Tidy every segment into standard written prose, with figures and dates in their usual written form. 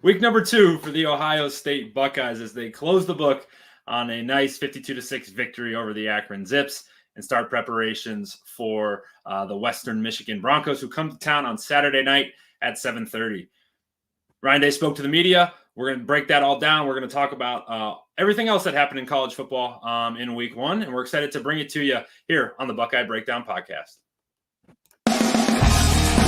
Week number 2 for the Ohio State Buckeyes as they close the book on a nice 52-6 victory over the Akron Zips and start preparations for the Western Michigan Broncos, who come to town on Saturday night at 7:30. Ryan Day spoke to the media. We're going to break that all down. We're going to talk about everything else that happened in college football in week 1, and we're excited to bring it to you here on the Buckeye Breakdown podcast.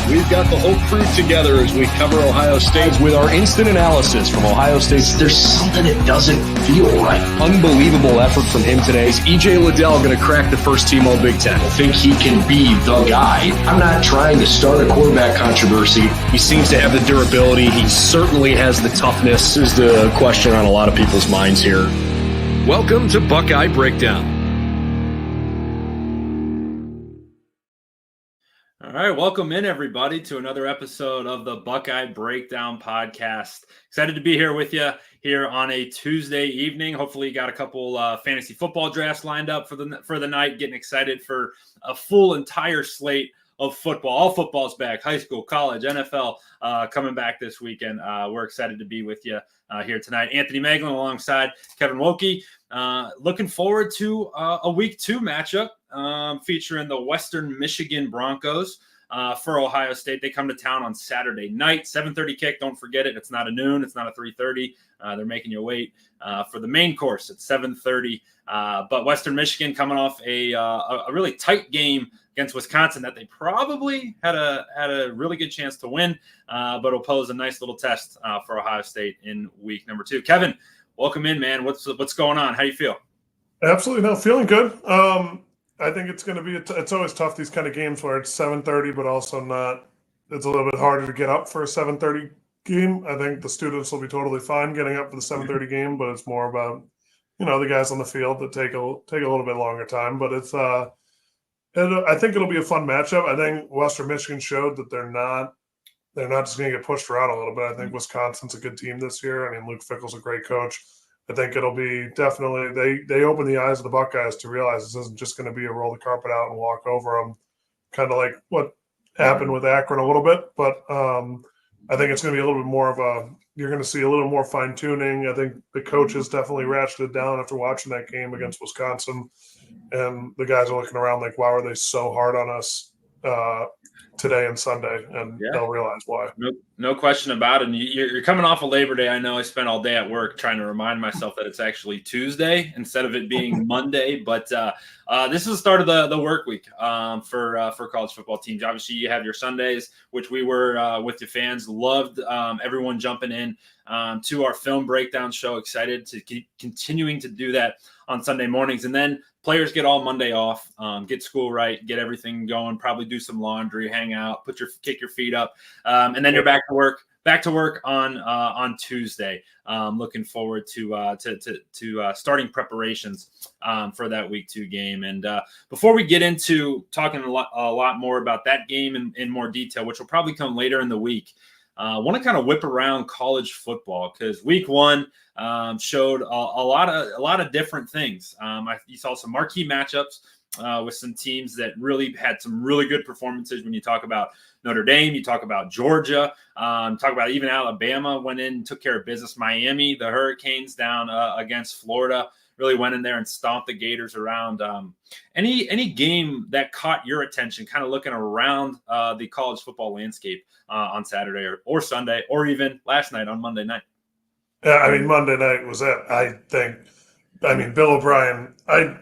We've got the whole crew together as we cover Ohio State with our instant analysis from Ohio State. There's something that doesn't feel right. Unbelievable effort from him today. Is E.J. Liddell going to crack the first team All Big Ten? I think he can be the guy. I'm not trying to start a quarterback controversy. He seems to have the durability. He certainly has the toughness. This is the question on a lot of people's minds here. Welcome to Buckeye Breakdown. All right, welcome in, everybody, to another episode of the Buckeye Breakdown podcast. Excited to be here with you here on a Tuesday evening. Hopefully, you got a couple fantasy football drafts lined up for the night. Getting excited for a full entire slate of football. All football's back: high school, college, NFL, coming back this weekend. We're excited to be with you here tonight. Anthony Moeglin alongside Kevin Woidke. Looking forward to a week 2 matchup featuring the Western Michigan Broncos for Ohio State. They come to town on Saturday night, 7:30 kick. Don't forget it. It's not a noon. It's not a 3:30. They're making you wait for the main course at 7:30. But Western Michigan coming off a really tight game against Wisconsin that they probably had a really good chance to win, but will pose a nice little test for Ohio State in week number 2. Kevin, welcome in, man. What's going on? How do you feel? Absolutely, no, feeling good. I think it's going to be it's always tough, these kind of games where it's 7:30, but also not. It's a little bit harder to get up for a 7:30 game. I think the students will be totally fine getting up for the 7:30 game, but it's more about the guys on the field that take a little bit longer time. But it's I think it'll be a fun matchup. I think Western Michigan showed that they're not just going to get pushed around a little bit. I think Wisconsin's a good team this year. I mean, Luke Fickell's a great coach. I think it'll be definitely they open the eyes of the Buckeyes to realize this isn't just going to be a roll the carpet out and walk over them, kind of like what happened with Akron a little bit. But I think it's going to be a little bit more of you're going to see a little more fine tuning. I think the coaches definitely ratcheted down after watching that game against Wisconsin, and the guys are looking around like, why were they so hard on us today and Sunday? And they'll realize why. No question about it. And you're coming off of Labor Day. I know I spent all day at work trying to remind myself that it's actually Tuesday instead of it being Monday. But this is the start of the work week for college football teams. Obviously, you have your Sundays, which we were with your fans. Loved everyone jumping in to our film breakdown show. Excited to keep continuing to do that on Sunday mornings. And then players get all Monday off, get school right, get everything going, probably do some laundry, hang out, kick your feet up, and then you're back to work on Tuesday. Looking forward to starting preparations for that week 2 game. And before we get into talking a lot more about that game in more detail, which will probably come later in the week, I want to kind of whip around college football because week 1 showed a lot of different things. You saw some marquee matchups with some teams that really had some really good performances. When you talk about Notre Dame, you talk about Georgia, talk about even Alabama went in and took care of business. Miami, the Hurricanes down against Florida, really went in there and stomped the Gators around. Any game that caught your attention, kind of looking around the college football landscape on Saturday or Sunday, or even last night on Monday night? Yeah, I mean, Monday night was it. I mean, Bill O'Brien, I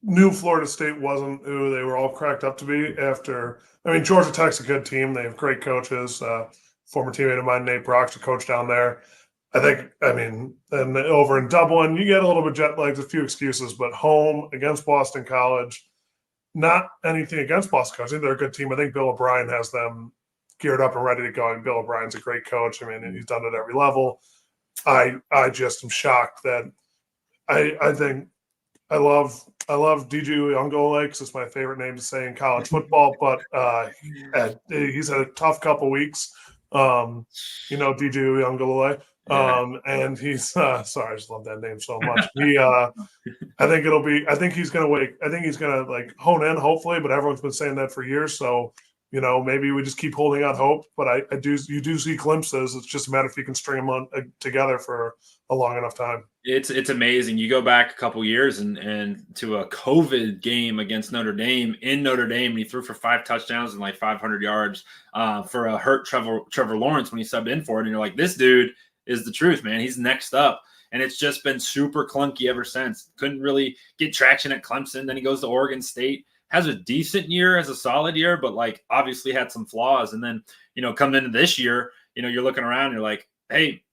knew Florida State wasn't who they were all cracked up to be after. I mean, Georgia Tech's a good team. They have great coaches. Former teammate of mine, Nate Brock's a coach down there. And over in Dublin, you get a little bit jet lagged, a few excuses, but home against Boston College, not anything against Boston College. I think they're a good team. I think Bill O'Brien has them geared up and ready to go. And Bill O'Brien's a great coach. I mean, he's done it at every level. I just am shocked that I think I love DJ Uyunglele because it's my favorite name to say in college football, but he's had a tough couple weeks. DJ Uyunglele. And he's sorry, I just love that name so much. I think he's gonna hone in hopefully, but everyone's been saying that for years. So, maybe we just keep holding out hope. But you do see glimpses. It's just a matter if you can string them together for a long enough time. It's amazing. You go back a couple years and to a COVID game against Notre Dame in Notre Dame, and he threw for 5 touchdowns and like 500 yards for a hurt Trevor Lawrence when he subbed in for it. And you're like, this dude is the truth, man. He's next up. And it's just been super clunky ever since. Couldn't really get traction at Clemson. Then he goes to Oregon State, has a decent year, has a solid year, but like obviously had some flaws. And then, coming into this year, you're looking around, you're like, hey,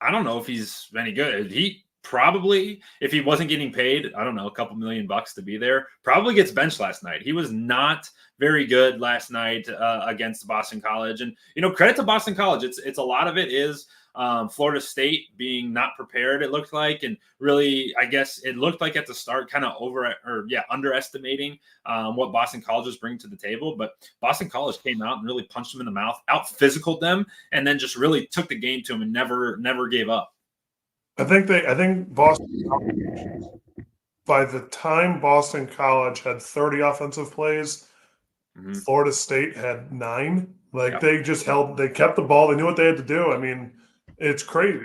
I don't know if he's any good. He probably, if he wasn't getting paid, I don't know, a couple $1 million to be there, probably gets benched last night. He was not very good last night against Boston College. And, credit to Boston College. It's a lot of it is Florida State being not prepared, it looked like. And really, I guess it looked like at the start kind of underestimating what Boston College was bringing to the table. But Boston College came out and really punched them in the mouth, out-physicaled them, and then just really took the game to them and never gave up. I think Boston College, by the time Boston College had 30 offensive plays, Florida State had 9. They kept the ball. They knew what they had to do. I mean, it's crazy.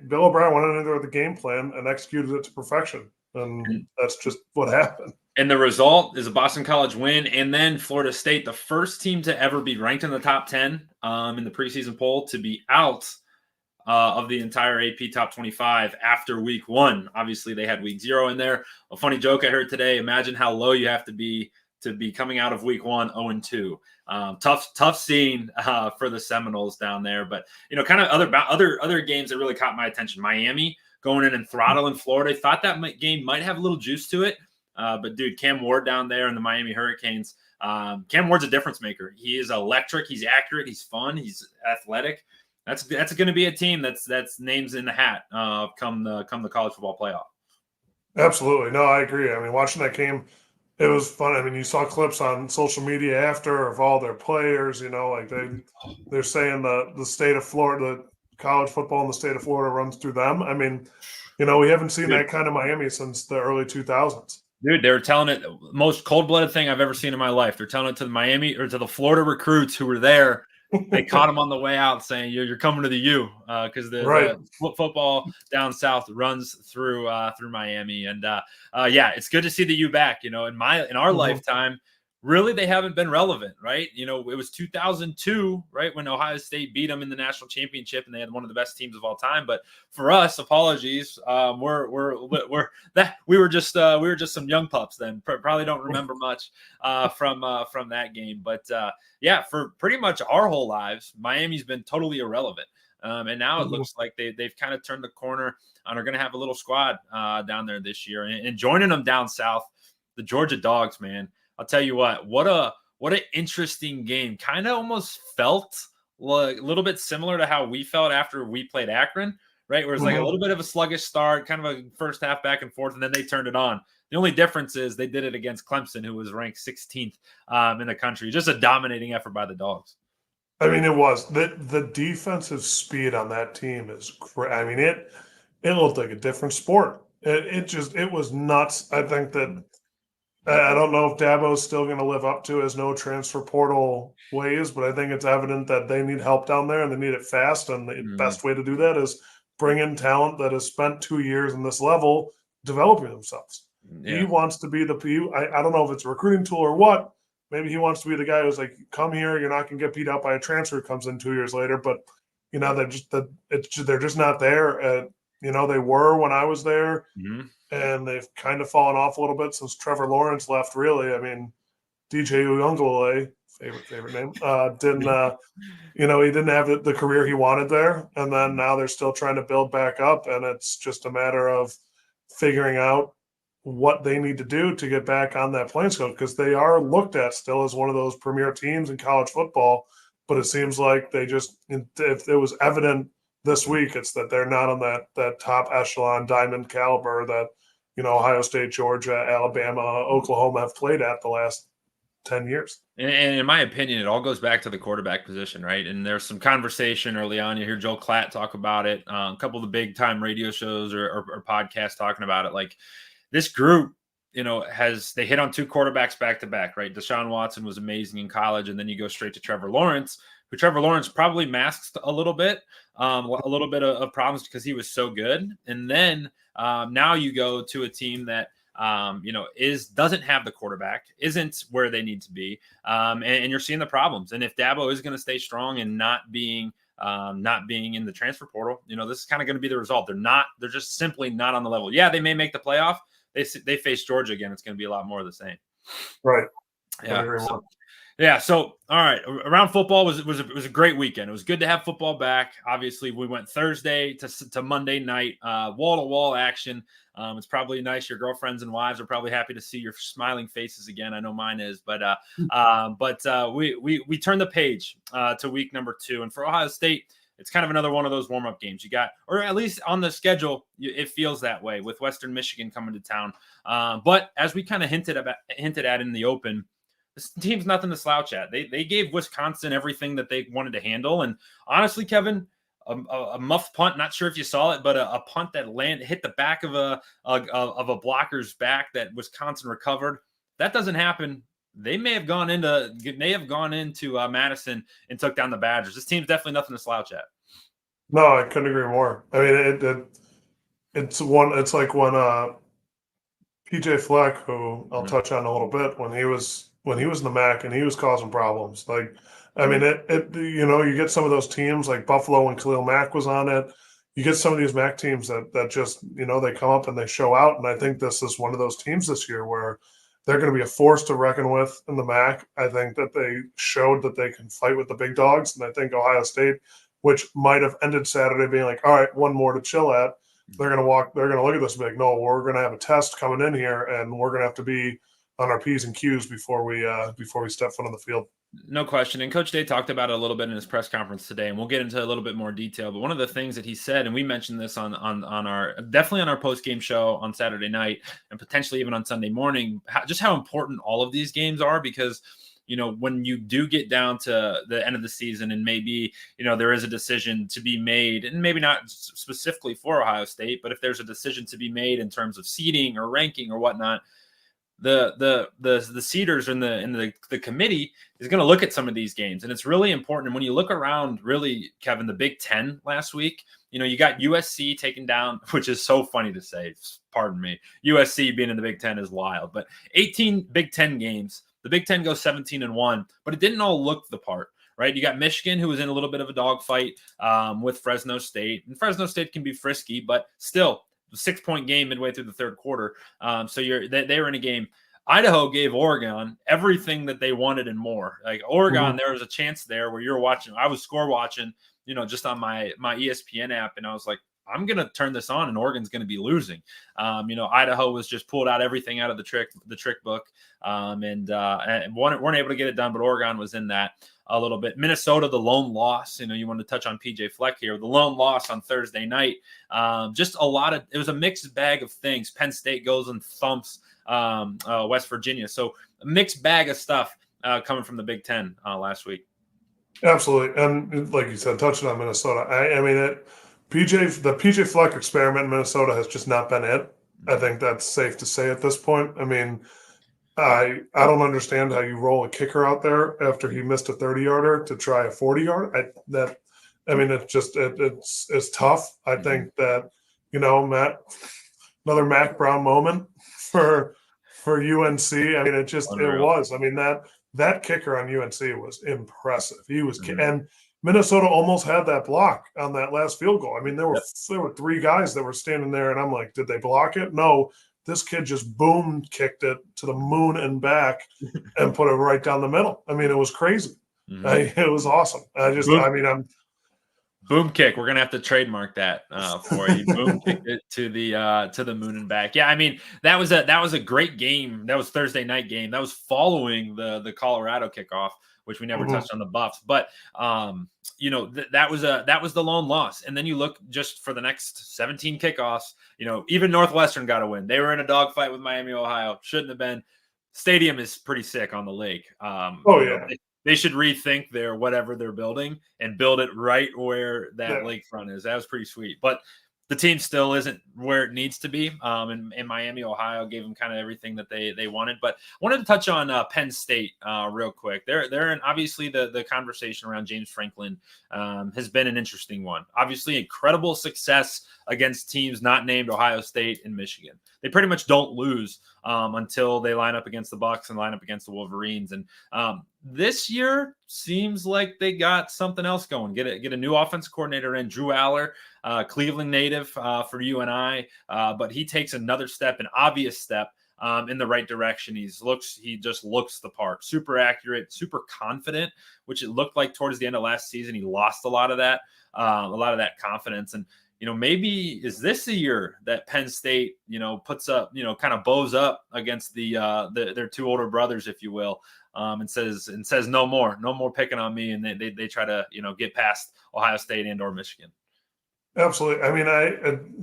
Bill O'Brien went in there with a game plan and executed it to perfection. And that's just what happened. And the result is a Boston College win. And then Florida State, the first team to ever be ranked in the top 10 in the preseason poll, to be out of the entire AP top 25 after week 1. Obviously, they had week 0 in there. A funny joke I heard today: imagine how low you have to be coming out of week 1 0-2. Tough scene for the Seminoles down there. But kind of other games that really caught my attention. Miami going in and throttling Florida. Thought that game might have a little juice to it. But dude, Cam Ward down there in the Miami Hurricanes. Cam Ward's a difference maker. He is electric. He's accurate. He's fun. He's athletic. That's going to be a team that's names in the hat come the college football playoff. Absolutely. No, I agree. I mean, watching that game, it was fun. I mean, you saw clips on social media after of all their players, they're saying the state of Florida, college football in the state of Florida runs through them. I mean, we haven't seen that kind of Miami since the early 2000s. Dude, they were telling it, most cold-blooded thing I've ever seen in my life. They're telling it to the Miami or to the Florida recruits who were there. They caught him on the way out saying, you're coming to the U, because the football down south runs through Miami. And it's good to see the U back. In our lifetime, really they haven't been relevant, right? It was 2002, right, when Ohio State beat them in the national championship, and they had one of the best teams of all time. But for us, apologies, we were just some young pups then. Probably don't remember much from that game. But for pretty much our whole lives, Miami's been totally irrelevant. And now it looks like they've kind of turned the corner and are going to have a little squad down there this year. And joining them down south, the Georgia Dogs, man. I'll tell you what an interesting game. Kind of almost felt like a little bit similar to how we felt after we played Akron, right? Where it's like a little bit of a sluggish start, kind of a first half back and forth, and then they turned it on. The only difference is they did it against Clemson, who was ranked 16th in the country. Just a dominating effort by the Dogs. I mean, it was. The defensive speed on that team is great. I mean, it looked like a different sport. It was nuts. I think that I don't know if Dabo's still going to live up to his no transfer portal ways, but I think it's evident that they need help down there and they need it fast. And the best way to do that is bring in talent that has spent 2 years in this level developing themselves. Yeah. He wants to be I don't know if it's a recruiting tool or what. Maybe he wants to be the guy who's like, come here, you're not going to get beat up by a transfer who comes in 2 years later. But, they're just not there. They were when I was there. Mm-hmm. And they've kind of fallen off a little bit since Trevor Lawrence left, really. I mean, DJ Uyunglele, favorite name, didn't he didn't have the career he wanted there. And then now they're still trying to build back up. And it's just a matter of figuring out what they need to do to get back on that playing field, because they are looked at still as one of those premier teams in college football. But it seems like if it was evident this week, it's that they're not on that top echelon diamond caliber that Ohio State, Georgia, Alabama, Oklahoma have played at the last 10 years. And in my opinion, it all goes back to the quarterback position, right? And there's some conversation early on. You hear Joel Klatt talk about it. A couple of the big time radio shows or podcasts talking about it. Like, this group they hit on two quarterbacks back to back, right? Deshaun Watson was amazing in college, and then you go straight to Trevor Lawrence, who Trevor Lawrence probably masked a little bit of problems because he was so good. And then now you go to a team that doesn't have the quarterback, isn't where they need to be, and you're seeing the problems. And if Dabo is going to stay strong and not being in the transfer portal, this is kind of going to be the result. They're just simply not on the level. Yeah, they may make the playoff. They face Georgia again. It's going to be a lot more of the same. Right. Yeah. So, all right. Around football was a great weekend. It was good to have football back. Obviously, we went Thursday to Monday night, wall to wall action. It's probably nice. Your girlfriends and wives are probably happy to see your smiling faces again. I know mine is, but we turned the page to week number 2, and for Ohio State, it's kind of another one of those warm-up games you got, or at least on the schedule, it feels that way with Western Michigan coming to town. But as we kind of hinted at in the open, this team's nothing to slouch at. They gave Wisconsin everything that they wanted to handle. And honestly, Kevin, a muffed punt, not sure if you saw it, but a punt that hit the back of a blocker's back that Wisconsin recovered. That doesn't happen. They may have gone into Madison and took down the Badgers. This team's definitely nothing to slouch at. No, I couldn't agree more. I mean, it's like when PJ Fleck, who I'll touch on a little bit, when he was in the MAC and he was causing problems. Like, I mean, you get some of those teams like Buffalo when Khalil Mack was on it. You get some of these MAC teams that just, they come up and they show out. And I think this is one of those teams this year where they're going to be a force to reckon with in the MAC. I think that they showed that they can fight with the big dogs. And I think Ohio State, which might have ended Saturday being like, all right, one more to chill at, they're going to look at this and be like, no, we're going to have a test coming in here and we're going to have to be on our P's and Q's before we step foot on the field. No question. And Coach Day talked about it a little bit in his press conference today, and we'll get into a little bit more detail. But one of the things that he said, and we mentioned this on our post-game show on Saturday night and potentially even on Sunday morning, just how important all of these games are, because when you do get down to the end of the season and maybe, there is a decision to be made, and maybe not specifically for Ohio State, but if there's a decision to be made in terms of seeding or ranking or whatnot, the seeders in the committee is going to look at some of these games, and it's really important. And when you look around, really, Kevin, the Big Ten last week, you got USC taken down, which is so funny to say. Pardon me. USC being in the Big Ten is wild, but 18 Big Ten games. The Big Ten goes 17-1, but it didn't all look the part, right? You got Michigan, who was in a little bit of a dogfight with Fresno State, and Fresno State can be frisky, but still. 6-point game midway through the third quarter. So they were in a game. Idaho gave Oregon everything that they wanted and more. Like Oregon, there was a chance there where you're watching. I was score watching, just on my ESPN app, and I was like, I'm going to turn this on and Oregon's going to be losing. Idaho was just pulled out everything out of the trick book and weren't able to get it done, but Oregon was in that a little bit. Minnesota, the lone loss, you wanted to touch on PJ Fleck here, the lone loss on Thursday night. Just it was a mixed bag of things. Penn State goes and thumps West Virginia. So a mixed bag of stuff coming from the Big Ten last week. Absolutely. And like you said, touching on Minnesota, the PJ Fleck experiment in Minnesota has just not been it. I think that's safe to say at this point. I mean, I don't understand how you roll a kicker out there after he missed a 30-yarder to try a 40-yarder. It's tough. I think that, another Mac Brown moment for UNC. I mean, it was. I mean, that kicker on UNC was impressive. He was and Minnesota almost had that block on that last field goal. I mean, there were 3 guys that were standing there, and I'm like, did they block it? No. This kid just kicked it to the moon and back and put it right down the middle. I mean, it was crazy. It was awesome. Boom kick. We're gonna have to trademark that for you. Boom kicked it to the moon and back. Yeah, I mean that was a great game. That was Thursday night game. That was following the Colorado kickoff, which we never touched on the Buffs. But that was the lone loss. And then you look just for the next 17 kickoffs. Even Northwestern got a win. They were in a dogfight with Miami, Ohio. Shouldn't have been. Stadium is pretty sick on the lake. They should rethink whatever they're building and build it right where that lakefront is. That was pretty sweet. But the team still isn't where it needs to be. And Miami, Ohio gave them kind of everything that they wanted. But I wanted to touch on Penn State real quick. They're in, obviously the conversation around James Franklin has been an interesting one. Obviously, incredible success against teams not named Ohio State and Michigan. They pretty much don't lose until they line up against the Bucks and line up against the Wolverines. And this year seems like they got something else going. Get a new offense coordinator in, Drew Aller, Cleveland native for you and I, but he takes another step, an obvious step in the right direction. He just looks the part, super accurate, super confident, which it looked like towards the end of last season. He lost a lot of that confidence. And maybe is this a year that Penn State, puts up, kind of bows up against their two older brothers, if you will, and says no more picking on me, and they try to get past Ohio State and or Michigan. Absolutely. I mean,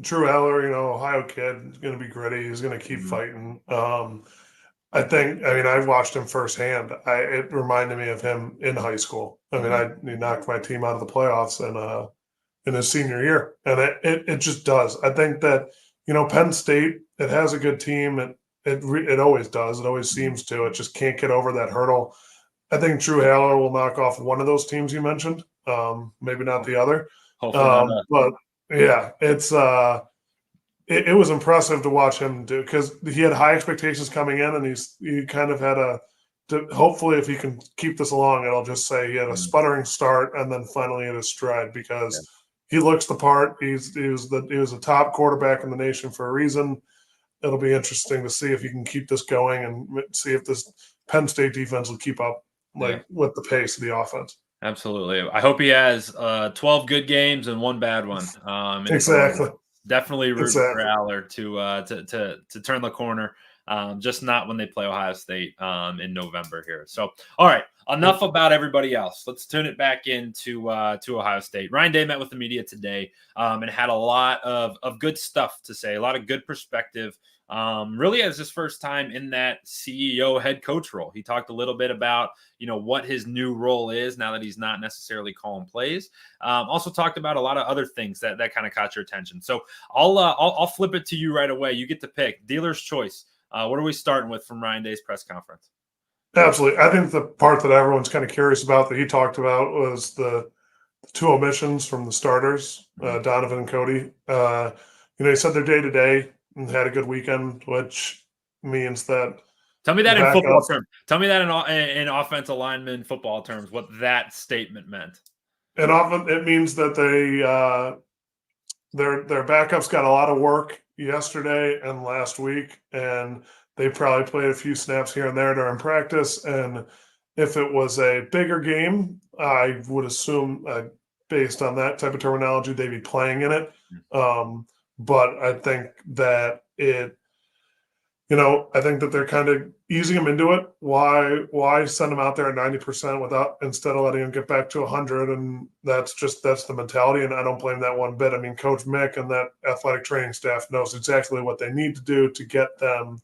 Drew Aller, Ohio kid, is going to be gritty. He's going to keep fighting. I've watched him firsthand. It reminded me of him in high school. I mean, he knocked my team out of the playoffs in his senior year, and it just does. I think that Penn State, it has a good team. It always does. It always seems to. It just can't get over that hurdle. I think Drew Aller will knock off one of those teams you mentioned. Maybe not the other. But yeah, it's it was impressive to watch him do, because he had high expectations coming in, and he kind of had hopefully if he can keep this along, it'll just say he had a sputtering start and then finally hit his stride, because he looks the part. He was a top quarterback in the nation for a reason. It'll be interesting to see if he can keep this going and see if this Penn State defense will keep up with the pace of the offense. Absolutely. I hope he has 12 good games and one bad one. Exactly. Definitely root for Aller to turn the corner. Just not when they play Ohio State in November here. So, all right, enough about everybody else. Let's tune it back into to Ohio State. Ryan Day met with the media today and had a lot of good stuff to say, a lot of good perspective. Really as his first time in that CEO head coach role. He talked a little bit about, what his new role is now that he's not necessarily calling plays. Also talked about a lot of other things that kind of caught your attention. So I'll flip it to you right away. You get to pick. Dealer's choice. What are we starting with from Ryan Day's press conference? Absolutely. I think the part that everyone's kind of curious about that he talked about was the two omissions from the starters, Donovan and Cody. He said they're day-to-day and had a good weekend, which means that. Tell me that in football terms. Tell me that in offensive lineman football terms, what that statement meant. And often it means that their backups got a lot of work yesterday and last week, and they probably played a few snaps here and there during practice. And if it was a bigger game, I would assume, based on that type of terminology, they'd be playing in it. But I think that I think that they're kind of easing them into it. Why send them out there at 90% instead of letting them get back to 100? And that's the mentality. And I don't blame that one bit. I mean, Coach Mick and that athletic training staff knows exactly what they need to do to get them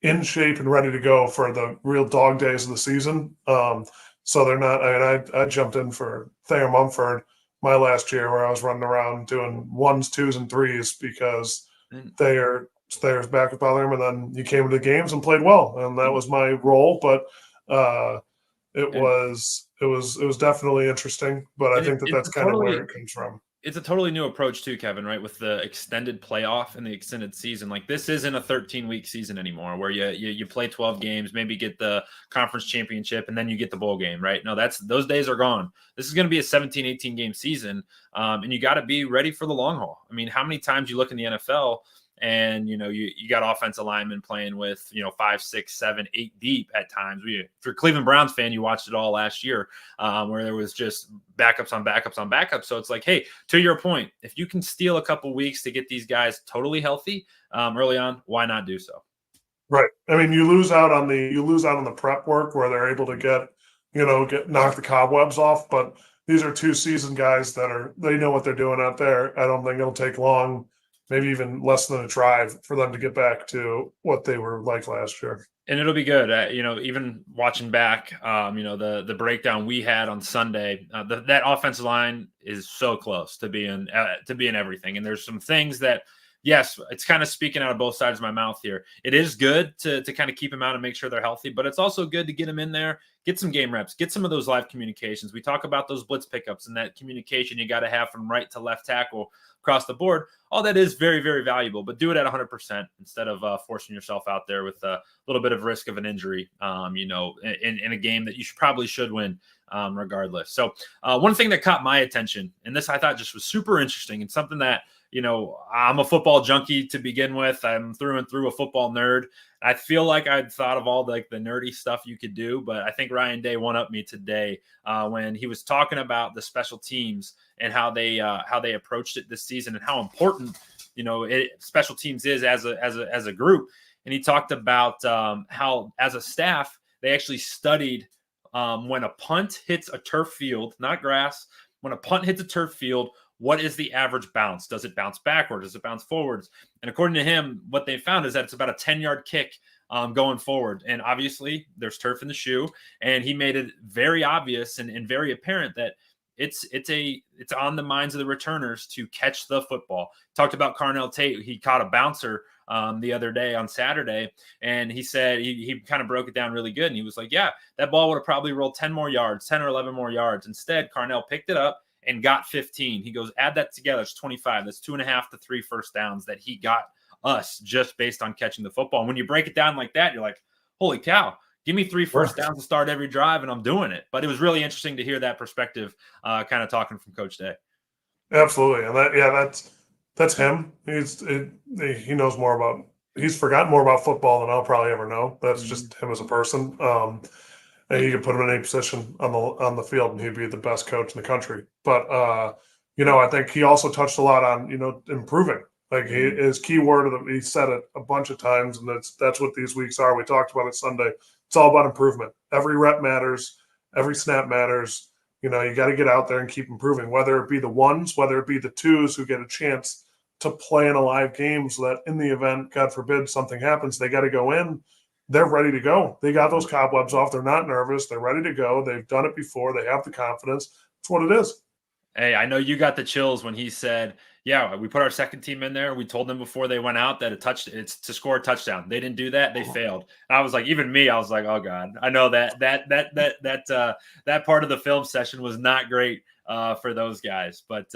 in shape and ready to go for the real dog days of the season. So they're not. I mean, I jumped in for Thayer Mumford my last year, where I was running around doing 1s, 2s, and 3s because Thayer's back with him, and then he came to the games and played well, and that was my role. But it was definitely interesting. But I think that's kind of where it comes from. It's a totally new approach too, Kevin, right? With the extended playoff and the extended season. Like, this isn't a 13-week season anymore where you play 12 games, maybe get the conference championship, and then you get the bowl game, right? No, those days are gone. This is going to be a 17, 18 game season. And you got to be ready for the long haul. I mean, how many times you look in the NFL and, you got offensive linemen playing with, 5, 6, 7, 8 deep at times. If you're a Cleveland Browns fan, you watched it all last year where there was just backups on backups on backups. So it's like, hey, to your point, if you can steal a couple weeks to get these guys totally healthy early on, why not do so? Right. I mean, you lose out on the prep work where they're able to get knock the cobwebs off. But these are two seasoned guys they know what they're doing out there. I don't think it'll take long maybe even less than a drive for them to get back to what they were like last year. And it'll be good. Even watching back, the breakdown we had on Sunday, that offensive line is so close to being everything. And there's some things that, yes, it's kind of speaking out of both sides of my mouth here. It is good to kind of keep them out and make sure they're healthy, but it's also good to get them in there, get some game reps, get some of those live communications. We talk about those blitz pickups and that communication you got to have from right to left tackle across the board. All that is very, very valuable, but do it at 100% instead of forcing yourself out there with a little bit of risk of an injury, in a game that you probably should win regardless. So one thing that caught my attention, and this I thought just was super interesting and something that, I'm a football junkie to begin with. I'm through and through a football nerd. I feel like I'd thought of all the nerdy stuff you could do, but I think Ryan Day one-upped me today when he was talking about the special teams and how they approached it this season and how important special teams is as a group. And he talked about how as a staff they actually studied when a punt hits a turf field, not grass. When a punt hits a turf field, what is the average bounce? Does it bounce backward? Does it bounce forwards? And according to him, what they found is that it's about a 10-yard kick going forward. And obviously, there's turf in the shoe. And he made it very obvious and very apparent that it's on the minds of the returners to catch the football. Talked about Carnell Tate. He caught a bouncer the other day on Saturday, and he said he kind of broke it down really good. And he was like, yeah, that ball would have probably rolled 10 more yards, 10 or 11 more yards. Instead, Carnell picked it up and got 15. He goes, add that together, it's 25. That's 2.5 to 3 first downs that he got us just based on catching the football. And when you break it down like that, you're like, holy cow, give me 3 first downs to start every drive, and I'm doing it. But it was really interesting to hear that perspective, kind of talking from Coach Day. Absolutely, and that's him. He knows more about. He's forgotten more about football than I'll probably ever know. That's just him as a person. And you could put him in any position on the field, and he'd be the best coach in the country. But I think he also touched a lot on improving. Like his key word, he said it a bunch of times, and that's what these weeks are. We talked about it Sunday. It's all about improvement. Every rep matters. Every snap matters. You got to get out there and keep improving, whether it be the ones, whether it be the twos who get a chance to play in a live game so that in the event, God forbid, something happens, they got to go in. They're ready to go. They got those cobwebs off. They're not nervous. They're ready to go. They've done it before. They have the confidence. That's what it is. Hey, I know you got the chills when he said, yeah, we put our second team in there. We told them before they went out that it's to score a touchdown. They didn't do that. They failed. And I was like, even me, I was like, oh God, I know that part of the film session was not great for those guys. But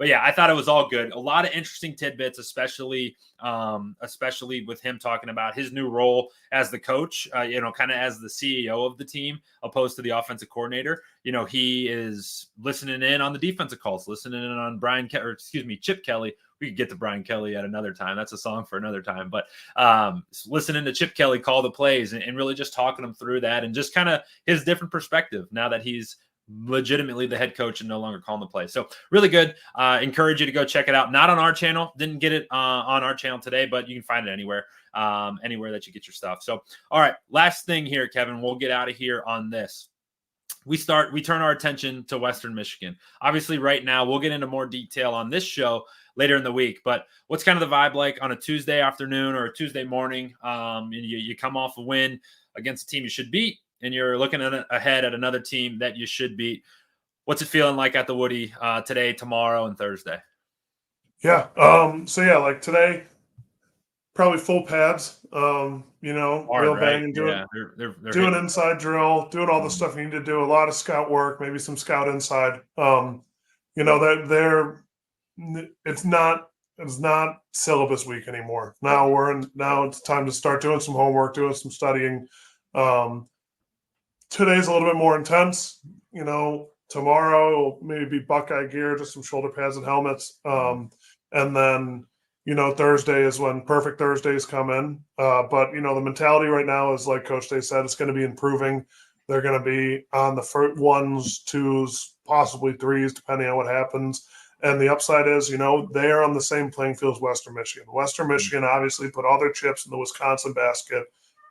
yeah, I thought it was all good. A lot of interesting tidbits, especially with him talking about his new role as the coach, kind of as the CEO of the team, opposed to the offensive coordinator. He is listening in on the defensive calls, listening in on Chip Kelly. We could get to Brian Kelly at another time. That's a song for another time. But listening to Chip Kelly call the plays and really just talking him through that and just kind of his different perspective now that he's legitimately the head coach and no longer calling the play. So really good. Encourage you to go check it out. Not on our channel. Didn't get it on our channel today, but you can find it anywhere that you get your stuff. So, all right, last thing here, Kevin, we'll get out of here on this. We turn our attention to Western Michigan. Obviously right now we'll get into more detail on this show later in the week, but what's kind of the vibe like on a Tuesday afternoon or a Tuesday morning? You come off a win against a team you should beat, and you're looking ahead at another team that you should beat. What's it feeling like at the Woody today, tomorrow, and Thursday? Yeah. Like today, probably full pads. Real bang and doing doing inside drill, doing all the stuff you need to do. A lot of scout work, maybe some scout inside. It's not syllabus week anymore. Now it's time to start doing some homework, doing some studying. Today's a little bit more intense. Tomorrow will maybe be Buckeye gear, just some shoulder pads and helmets. And then, Thursday is when Perfect Thursdays come in. But the mentality right now is, like Coach Day said, it's going to be improving. They're going to be on the first ones, twos, possibly threes, depending on what happens. And the upside is, they are on the same playing field as Western Michigan. Western Michigan obviously put all their chips in the Wisconsin basket.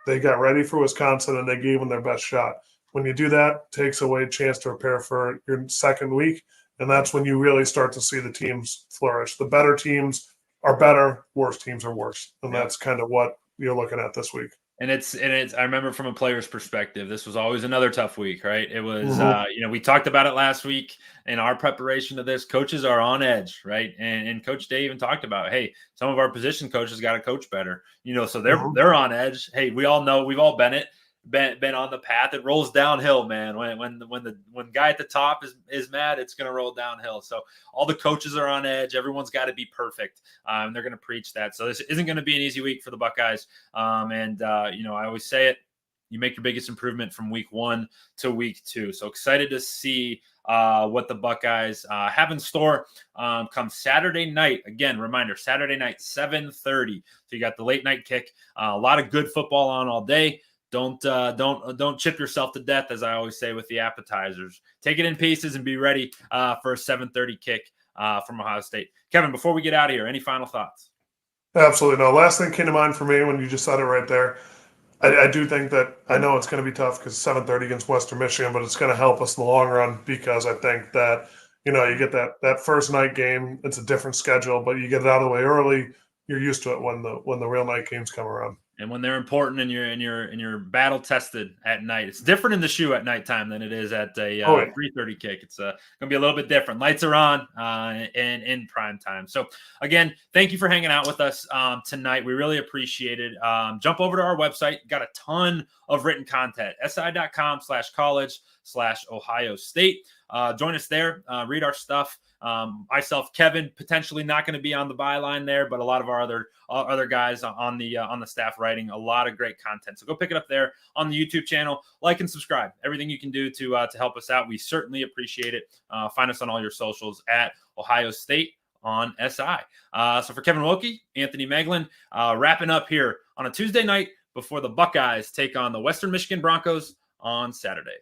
They got ready for Wisconsin, and they gave them their best shot. When you do that, it takes away a chance to prepare for your second week, and that's when you really start to see the teams flourish. The better teams are better, worse teams are worse. And that's kind of what you're looking at this week. And it's I remember from a player's perspective, this was always another tough week, right? It was we talked about it last week in our preparation to this. Coaches are on edge, right? And Coach Day even talked about, hey, some of our position coaches got to coach better, so they're on edge. Hey, we all know, we've all been on the path. It rolls downhill, man. When guy at the top is mad, it's going to roll downhill. So all the coaches are on edge. Everyone's got to be perfect. And they're going to preach that. So this isn't going to be an easy week for the Buckeyes. I always say it, you make your biggest improvement from week 1 to week 2. So excited to see what the Buckeyes have in store come Saturday night. Again, reminder, Saturday night, 7:30. So you got the late night kick. A lot of good football on all day. Don't chip yourself to death, as I always say with the appetizers. Take it in pieces and be ready for a 7:30 kick from Ohio State. Kevin, before we get out of here, any final thoughts? Absolutely no. Last thing came to mind for me when you just said it right there. I do think that, I know it's going to be tough because 7:30 against Western Michigan, but it's going to help us in the long run, because I think that you get that first night game. It's a different schedule, but you get it out of the way early. You're used to it when the real night games come around. And when they're important and you're battle tested at night, it's different in the shoe at nighttime than it is at a 3:30 kick. It's going to be a little bit different. Lights are on and in prime time. So again, thank you for hanging out with us tonight. We really appreciate it. Jump over to our website. Got a ton of written content. si.com/college/Ohio State. Join us there. Read our stuff. Myself, Kevin, potentially not going to be on the byline there, but a lot of our other guys on the staff writing a lot of great content. So go pick it up there on the YouTube channel. Like and subscribe. Everything you can do to help us out. We certainly appreciate it. Find us on all your socials at Ohio State on SI. So for Kevin Woidke, Anthony Moeglin, wrapping up here on a Tuesday night before the Buckeyes take on the Western Michigan Broncos on Saturday.